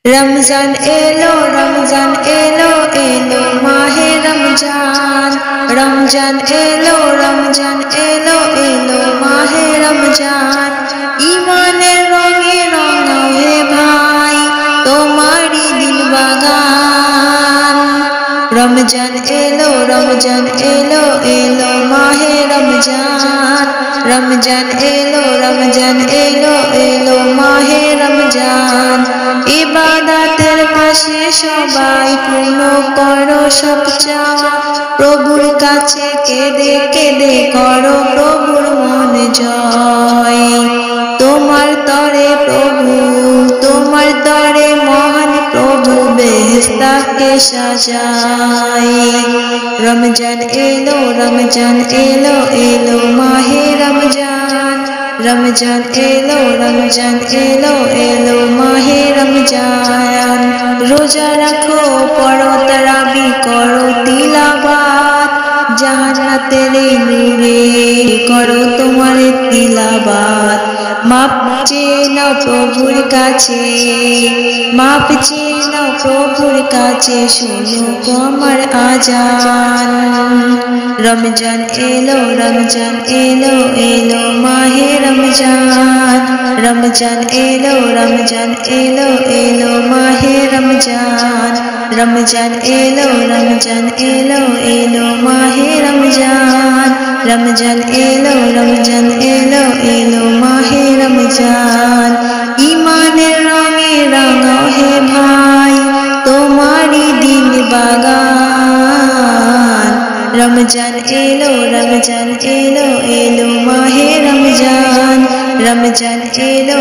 Ramzan hello hello माहे Ramzan. Ramzan hello hello माहे रमजान। ईमानेर रंगे रंगाओ हे भाई तोमारी दिल बागान। रमजान एलो एलो माहे रमजान। रमजान एलो एलो माहे रमजान। इबादतेर मासे सबाई पूर्ण करो सब चाওয়া। प्रभुर काछे केदे केदे करो प्रभुर मन जय। तोमार तरे प्रभु तोमार तरे महान प्रभु बेहेस्ताके साजाय। रमजान एलो एलो माहे रमजान। रमजान एलो एलो माहे रमजान। रोजा रखो पढ़ो तराबी करो तिलावात। জান্নাতের নূরে করো তোমার তিলাওয়াত। মাপ চেয়ে নাও প্রভুর কাছে মাপ চেয়ে নাও প্রভুর কাছে শোনো আমার আজান। রমজান এলো এলো মাহে রমজান। রমজান এলো এলো মাহে রমজান। रमजान एलो एलो माहे रमजान। रमजान एलो एलो माहे रमजान। ईमानेर रंगे रंगाओ हे भाई तोमारी दिल बागान। रमजान एलो एलो माहे रमजान। रमजान एलो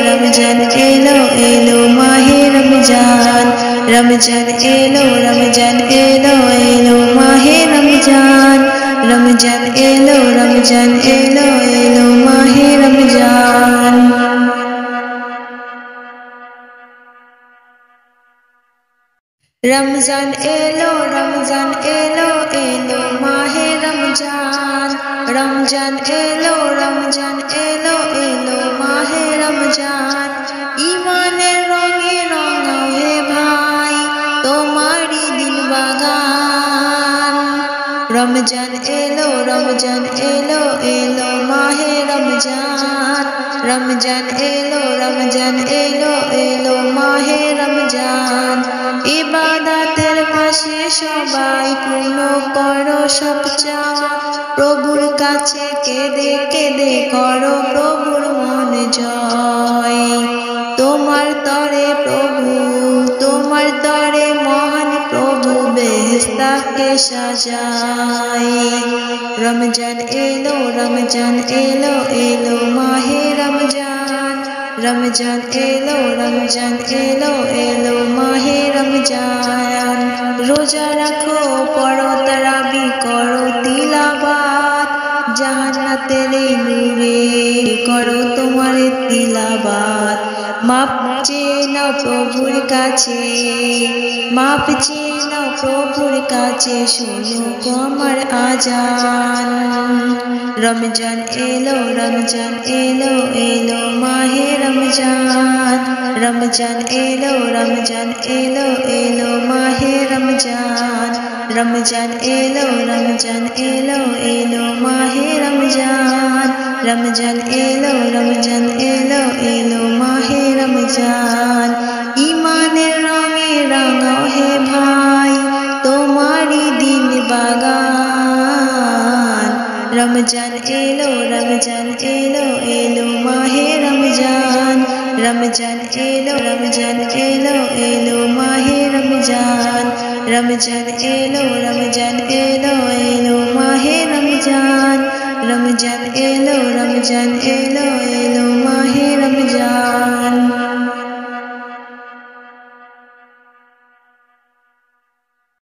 एलो माहे रमजान। रमजान एलो एलो माहे रमजान। रमजान एलो एलो माहे रमजान। रमजान एलो एलो माहे रमजान। रमजान एलो एलो माहे रमजान। ईमानेर रंगे रंगाओ हे भाई तोमारी दिल बागान। रमजान एलो एलो माहे रमजान। रमजान एलो एलो माहे रमजान। इबादतेर मासे सबाई पूर्ण करो सब चाওয়া। प्रभुर काछे केदे केदे करो प्रभुर मन जय। तोमार तरे प्रभु तोमार तरे महान प्रभु बेहेस्ताके साजाय। रमजान एलो एलो माहे रमजान। रमजान एलो एलो माहे रमजान। रोजा रखो पढ़ो तराबी करो तिलावात। জান্নাতের নূরে করো তোমার তিলাওয়াত। মাপ চেয়ে নাও প্রভুর কাছে মাপ চেয়ে নাও প্রভুর কাছে শোনো আমার আজান। রমজান এলো এলো মাহে রমজান। রমজান এলো এলো মাহে রমজান। रमजान एलो एलो माहे रमजान। रमजान एलो एलो माहे रमजान। ईमानेर रंगे रंगाओ हे भाई तोमारी दिल बागान। रमजान एलो एलो माहे रमजान। रमजान एलो एलो माहे रमजान। रमजान एलो एलो माहे रमजान। Ramzan hello hello